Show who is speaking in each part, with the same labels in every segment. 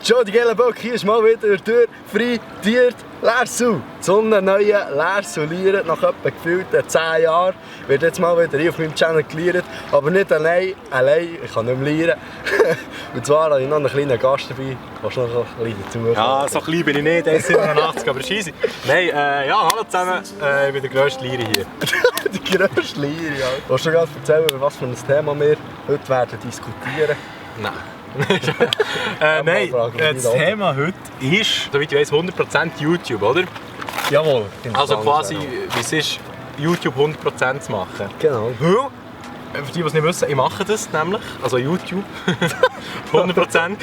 Speaker 1: Jody Gellenbock, hier ist mal wieder durch frittiert Lehrsu. So einen neuen Lehrsu lieren nach etwa gefühlten 10 Jahren. Wird jetzt mal wieder hier auf meinem Channel geliert, aber nicht allein, ich kann nicht mehr lieren. Und zwar habe ich noch einen kleinen Gast dabei, der schon noch ein bisschen dazu.
Speaker 2: Ja, so klein bin ich nicht, der ist 87, aber scheisse. Nein, ja, hallo zusammen, ich bin der grösste Lehrer hier.
Speaker 1: Die grösste Lehrer, ja. Willst du gerade erzählen, über was für ein Thema wir heute werden diskutieren?
Speaker 2: Nein. Nein, das Thema heute ist, soweit ich weiss, 100% YouTube, oder?
Speaker 1: Jawohl.
Speaker 2: Also quasi, wie es ist, YouTube 100% zu machen.
Speaker 1: Genau.
Speaker 2: Für die, die es nicht wissen, ich mache das nämlich, also YouTube 100%.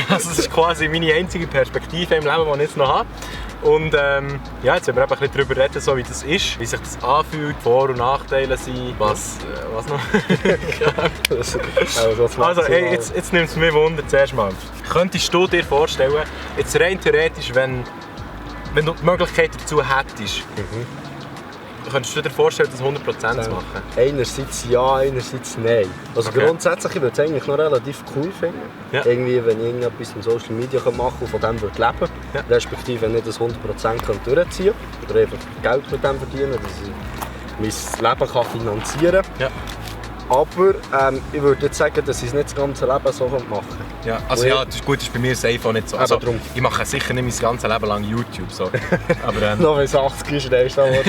Speaker 2: Also das ist quasi meine einzige Perspektive im Leben, die ich jetzt noch habe. Und ja, jetzt werden wir einfach ein bisschen darüber reden, so wie das ist, wie sich das anfühlt, Vor- und Nachteile sind, was noch? Also hey, jetzt nimmt es mich Wunder zuerst mal. Könntest du dir vorstellen, jetzt rein theoretisch, wenn du die Möglichkeit dazu hättest, könntest du dir vorstellen, das 100% zu machen?
Speaker 1: Einerseits ja, einerseits nein. Also
Speaker 2: Okay.
Speaker 1: Grundsätzlich würde ich es eigentlich noch relativ cool finden.
Speaker 2: Ja.
Speaker 1: Irgendwie, wenn ich irgendetwas in Social Media machen kann und von dem würde leben.
Speaker 2: Ja.
Speaker 1: Respektive, wenn ich das 100% durchziehen kann. Oder einfach Geld mit dem verdienen, dass ich mein Leben kann finanzieren kann.
Speaker 2: Ja.
Speaker 1: Aber ich würde jetzt sagen, dass ich es nicht das ganze Leben so machen kann.
Speaker 2: Ja, also ja, das ist gut, das ist bei mir safe auch nicht so. Also,
Speaker 1: drum.
Speaker 2: ich mache sicher nicht mein ganzes Leben lang YouTube. So. Aber,
Speaker 1: Noch bis 80 ist der erste Mal.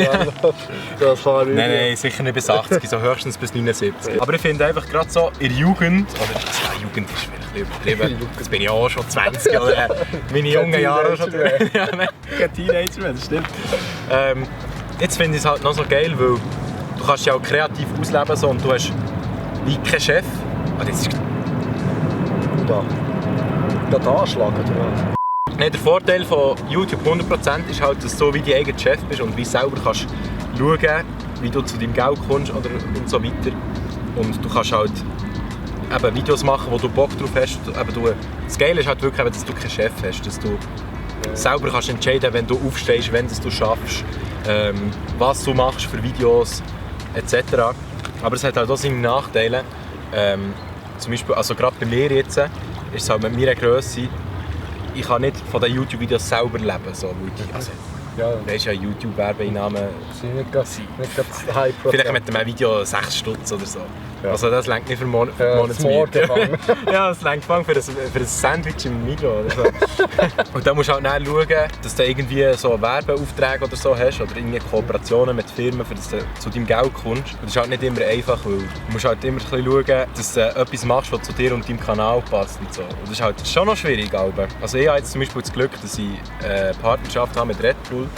Speaker 1: Das fahre ich.
Speaker 2: Nein, sicher nicht bis 80, so höchstens bis 79. Aber ich finde einfach gerade so in der Jugend, oder ja, Jugend ist vielleicht übertrieben, jetzt bin ich auch schon 20 oder meine jungen Jahre auch schon. Ja, nein, kein Teenager mehr, das stimmt. Jetzt finde ich es halt noch so geil, weil du kannst dich auch kreativ ausleben so, und du hast wie keinen Chef. Also jetzt ist
Speaker 1: Da anschlagen, oder was?
Speaker 2: Nein, der Vorteil von YouTube 100% ist halt, dass du so wie dein eigener Chef bist und wie selber kannst schauen, wie du zu deinem Geld kommst oder und so weiter. Und du kannst halt eben Videos machen, wo du Bock drauf hast. Das Geile ist halt wirklich, dass du keinen Chef hast, dass du selber kannst entscheiden, wenn du aufstehst, wenn du schaffst, was du machst für Videos etc. Aber es hat halt auch seine Nachteile. Zum Beispiel, also gerade bei mir jetzt, ist es halt mit meiner Grösse, ich kann nicht von den YouTube-Videos selber leben. So, also,
Speaker 1: Ja,
Speaker 2: weißt du, ja, YouTube-Werbeeinnahmen
Speaker 1: sind nicht ganz High Prozent.
Speaker 2: vielleicht mit einem Video 6 Stutz oder so.
Speaker 1: Ja.
Speaker 2: Also das reicht nicht für
Speaker 1: das
Speaker 2: Monatsmiete.
Speaker 1: Morgen.
Speaker 2: Ja, das reicht für ein Sandwich im Migros oder so. Und dann musst du halt dann schauen, dass du irgendwie so Werbeaufträge oder so hast oder irgendwie Kooperationen mit Firmen, für das du zu deinem Geld kommst. Und das ist halt nicht immer einfach, weil du musst halt immer ein bisschen schauen, dass du etwas machst, was zu dir und deinem Kanal passt und so. Und das ist halt schon noch schwierig. Also ich habe jetzt zum Beispiel das Glück, dass ich eine Partnerschaft habe mit Red Bull.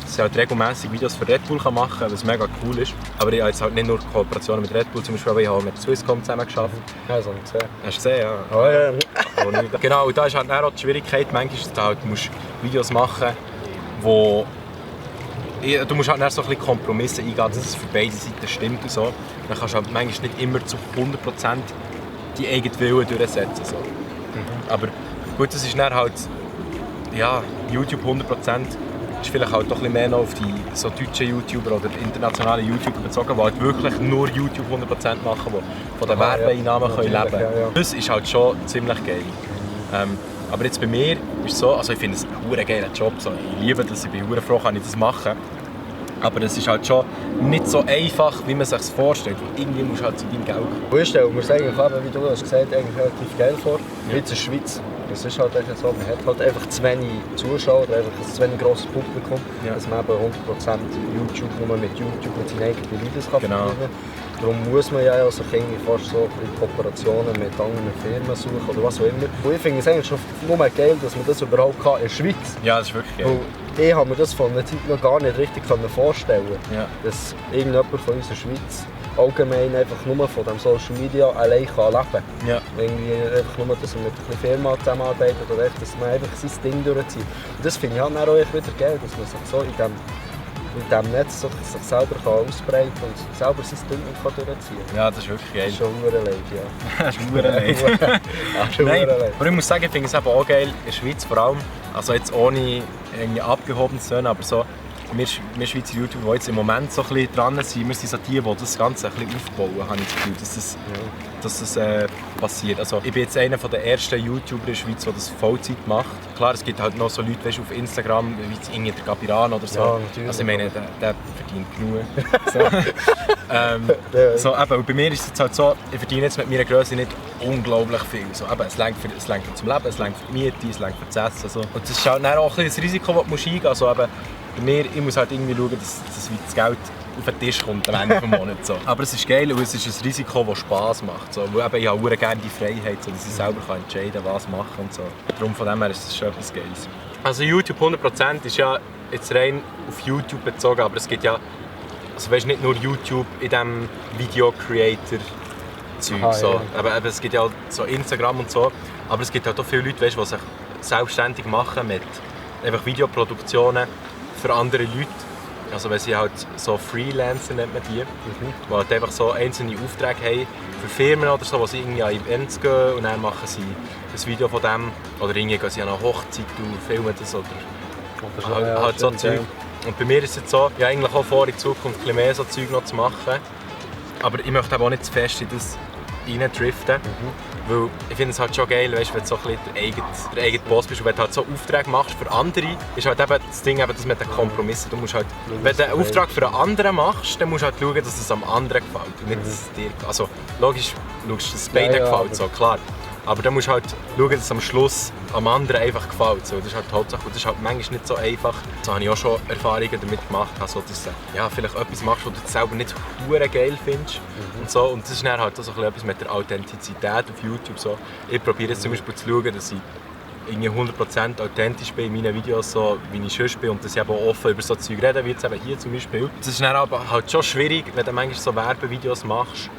Speaker 2: Dass ich halt regelmäßig Videos für Red Bull machen kann, was mega cool ist. Aber ich habe jetzt halt nicht nur Kooperationen mit Red Bull, zum Beispiel, aber ich habe mit Swisscom zusammen gearbeitet.
Speaker 1: Ja, das habe ich gesehen.
Speaker 2: Hast du gesehen, ja?
Speaker 1: Oh, ja.
Speaker 2: Genau, und da ist halt dann auch die Schwierigkeit, manchmal, dass du halt musst Videos machen wo du musst halt dann so ein bisschen Kompromisse eingehen, dass es für beide Seiten stimmt und so. Dann kannst du halt manchmal nicht immer zu 100% die eigenen Willen durchsetzen. So. Aber gut, das ist dann halt, ja, YouTube 100% ist vielleicht halt doch ein bisschen mehr noch auf die so deutschen YouTuber oder internationalen YouTuber bezogen, die halt wirklich nur YouTube 100% machen, die von den Werbeeinnahmen leben können.
Speaker 1: Ja.
Speaker 2: Das ist halt schon ziemlich geil. Aber jetzt bei mir ist es so, also ich finde es einen geilen Job, so. Ich liebe das, ich bin sehr froh, kann ich das machen. Aber es ist halt schon nicht so einfach, wie man es sich vorstellt. Irgendwie musst du halt zu deinem Geld kommen.
Speaker 1: Ich stelle mir es eigentlich eben, wie du hast gesagt, eigentlich relativ geil vor. Wie in der Schweiz. Es ist halt echt so, man hat halt einfach zu wenig Zuschauer, einfach ein zu wenig grosses Publikum, dass man eben 100% YouTube nur mit YouTube und seinen eigenen Videos kann verdienen. Darum muss man ja sich irgendwie fast so in Kooperationen mit anderen Firmen suchen oder was auch immer. Und ich finde es eigentlich schon nur geil, dass man das überhaupt kann in der Schweiz.
Speaker 2: Ja, das ist wirklich geil.
Speaker 1: Weil ich habe mir das vor einer Zeit noch gar nicht richtig vorstellen können,
Speaker 2: Ja.
Speaker 1: dass irgendjemand von unserer Schweiz allgemein einfach nur von dem Social Media allein kann leben kann.
Speaker 2: Ja.
Speaker 1: Irgendwie einfach nur, dass man mit einer Firma zusammenarbeitet oder echt, dass man einfach sein Ding durchzieht. Und das finde ich halt dann auch echt wieder geil, dass man sich so in diesem Netz sich selber kann ausbreiten und selber sein Ding kann durchziehen kann.
Speaker 2: Ja, das ist wirklich geil.
Speaker 1: Das ist schon verdammt leid, ja.
Speaker 2: Das ist verdammt leid.
Speaker 1: Schon
Speaker 2: Nein,
Speaker 1: verdammt leid.
Speaker 2: aber ich muss sagen, ich finde es eben auch geil, in der Schweiz vor allem, also jetzt ohne irgendwie abgehoben zu sein, aber so, wir Schweizer YouTuber, die jetzt im Moment so ein bisschen dran sind, wir sind so die das Ganze ein bisschen aufbauen, habe ich das Gefühl, dass das passiert. Also, ich bin jetzt einer der ersten YouTuber in der Schweiz, der das Vollzeit macht. Klar, es gibt halt noch so Leute, weißt, auf Instagram, wie irgendwie der Capiran oder so.
Speaker 1: Ja, natürlich.
Speaker 2: Also ich meine, der verdient genug. So, eben, und bei mir ist es jetzt halt so, ich verdiene jetzt mit meiner Größe nicht unglaublich viel. So, eben, es reicht zum Leben, es reicht für die Miete, es reicht für das Essen. So. Und das ist halt dann auch ein bisschen das Risiko, das du eingehen musst. Also, eben, bei mir, ich muss halt irgendwie schauen, dass das Geld auf den Tisch kommt am Ende des Monats. So. Aber es ist geil und es ist ein Risiko, das Spass macht. So. Weil eben, ich habe gerne die Freiheit, so, dass ich selber entscheiden kann, was machen und so. Darum von dem her ist das schon etwas Geiles. Also YouTube 100% ist ja jetzt rein auf YouTube bezogen, aber es gibt ja, also weißt, nicht nur YouTube in diesem Video-Creator-Zeug. So.
Speaker 1: Ja.
Speaker 2: Aber es gibt ja auch so Instagram und so, aber es gibt halt auch viele Leute, weißt, die sich selbstständig machen mit einfach Videoproduktionen für andere Leute. Also wenn sie halt so Freelancer nennt man die, die halt einfach so einzelne Aufträge haben für Firmen oder so, wo sie irgendwie an Events gehen und dann machen sie ein Video von dem oder irgendwie gehen sie an eine Hochzeit und filmen das oder halt so Zeug. Und bei mir ist es jetzt so, ich habe eigentlich auch vor, in Zukunft ein bisschen mehr so Zeug noch zu machen, aber ich möchte auch nicht zu fest in das reindriften. Weil ich finde es halt schon geil, weißt, wenn du so ein bisschen der eigene Boss bist und wenn du halt so Aufträge machst für andere, ist halt eben das Ding, eben, das mit den Kompromissen. Du musst halt, wenn du einen Auftrag für einen anderen machst, dann musst du halt schauen, dass es am anderen gefällt und nicht, dass es dir... Also logisch, schaust, dass es beiden gefällt, so, klar. Aber dann musst du halt schauen, dass es am Schluss am anderen einfach gefällt. So. Das ist halt die Hauptsache. Und das ist halt manchmal nicht so einfach. So habe ich auch schon Erfahrungen damit gemacht, also, dass du vielleicht etwas machst, was du selber nicht hure geil findest. Und, so. Und das ist dann halt auch so etwas mit der Authentizität auf YouTube. So. Ich probiere jetzt zum Beispiel zu schauen, dass ich irgendwie 100% authentisch bin in meinen Videos, so wie ich sonst bin. Und dass ich eben offen über so Zeug reden, wie jetzt eben hier zum Beispiel. Das ist dann aber halt schon schwierig, wenn du manchmal so Werbevideos machst,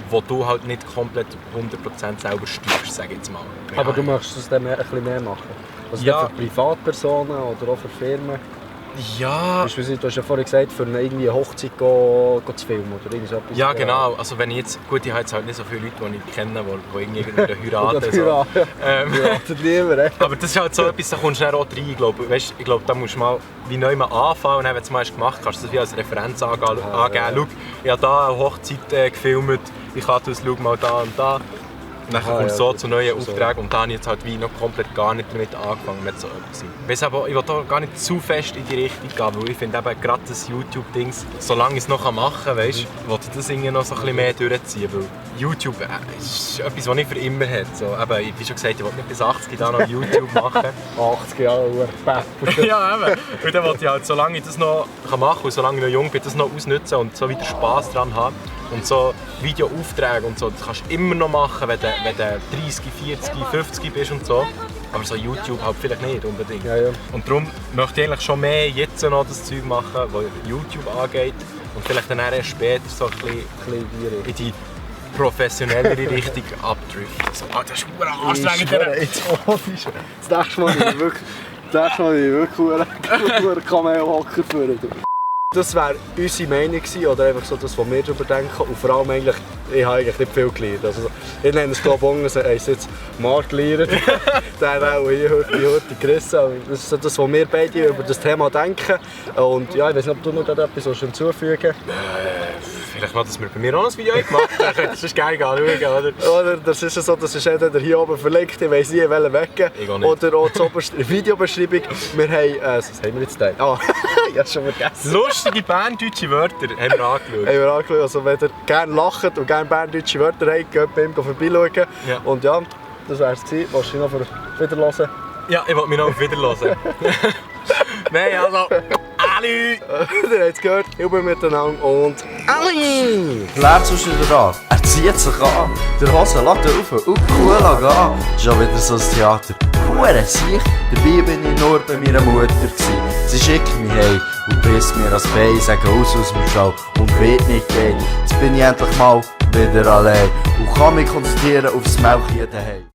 Speaker 2: wo du halt nicht komplett 100% selber steuerst, sage ich jetzt mal.
Speaker 1: Aber du möchtest es dann ein bisschen mehr machen? Also
Speaker 2: Ja.
Speaker 1: für Privatpersonen oder auch für Firmen?
Speaker 2: Ja.
Speaker 1: Du hast ja vorhin gesagt, für eine Hochzeit zu filmen oder irgend so etwas.
Speaker 2: Ja, genau. Also wenn ich jetzt, gut, ich habe jetzt halt nicht so viele Leute, die ich kenne, die irgendwie heiraten. So. Aber das ist halt so etwas, da kommst du dann auch rein, glaube ich. Ich glaube, da musst du mal wie neu mal anfangen und dann, wenn du es mal gemacht hast, kannst du das wie als Referenz angeben. Schau, ich habe hier eine Hochzeit gefilmt, ich kann das, schau mal da und da. Und dann kommst du so zu neuen Aufträgen und dann habe ich jetzt halt wie noch komplett gar nicht damit angefangen mit so etwas. Ich will da gar nicht zu fest in die Richtung gehen, weil ich finde eben gerade das YouTube-Dings, solange ich es noch machen kann, weißt, will ich das irgendwie noch so ein bisschen mehr durchziehen, weil YouTube ist etwas, was nicht für immer hat. So, eben, wie schon gesagt, ich will nicht bis 80 da noch YouTube machen.
Speaker 1: 80 Jahre Pepper.
Speaker 2: Ja, eben. Und dann will ich halt, solange ich das noch machen kann und solange ich noch jung bin, das noch ausnutzen und so wieder Spass daran haben. Und so Videoaufträge und so, das kannst du immer noch machen, wenn du 30, 40, 50 bist und so. Aber so YouTube halt vielleicht nicht unbedingt.
Speaker 1: Ja, ja.
Speaker 2: Und darum möchte ich eigentlich schon mehr jetzt noch das Zeug machen, was YouTube angeht. Und vielleicht dann erst später so ein bisschen in die professionellere Richtung abdriften. So, das ist verdammt anstrengend.
Speaker 1: Das nächste Mal bin ich wirklich Kamel-Hocker führen. Das wäre unsere Meinung gewesen, oder einfach so das, was wir darüber denken. Und vor allem eigentlich, ich habe eigentlich nicht viel gelernt. Also, ich nenne es glaube ich, jetzt Marc gelernt. Der hat auch hier heute gerissen. Das ist so das, was wir beide über das Thema denken. Und ja, ich weiß nicht, ob du noch etwas hinzufügen willst.
Speaker 2: Vielleicht mal, dass wir bei mir auch ein Video gemacht haben. Dann könntest du gerne anschauen, oder?
Speaker 1: Oder das ist so, das ist entweder hier oben verlinkt, ich weiss nie, welchen weg. Oder auch die Videobeschreibung. Wir haben, was haben wir jetzt gedacht? Ah, ich habe es schon vergessen.
Speaker 2: Lustige berndeutsche Wörter haben wir angeschaut.
Speaker 1: Also wenn ihr gerne lacht und gerne berndeutsche Wörter habt, geht bei ihm vorbeischauen.
Speaker 2: Ja.
Speaker 1: Und ja, das wäre es gewesen. Willst du dich noch wiederhören?
Speaker 2: Ja, ich wollte mich noch auf Wiederhören. Nein, also, Ali!
Speaker 1: Ihr habt es gehört, ich bin miteinander und Ali!
Speaker 3: Lärz ist wieder da, er zieht sich an, der Hose lässt er auf und cool gehen. Schon wieder so ein Theater, hure Sicht, dabei bin ich nur bei meiner Mutter gsi. Sie schickt mich heim und pisst mir ans Bein, sagt raus aus dem Stall und wird nicht gehen. Jetzt bin ich endlich mal wieder allein und kann mich konzentrieren aufs Melkchen daheim.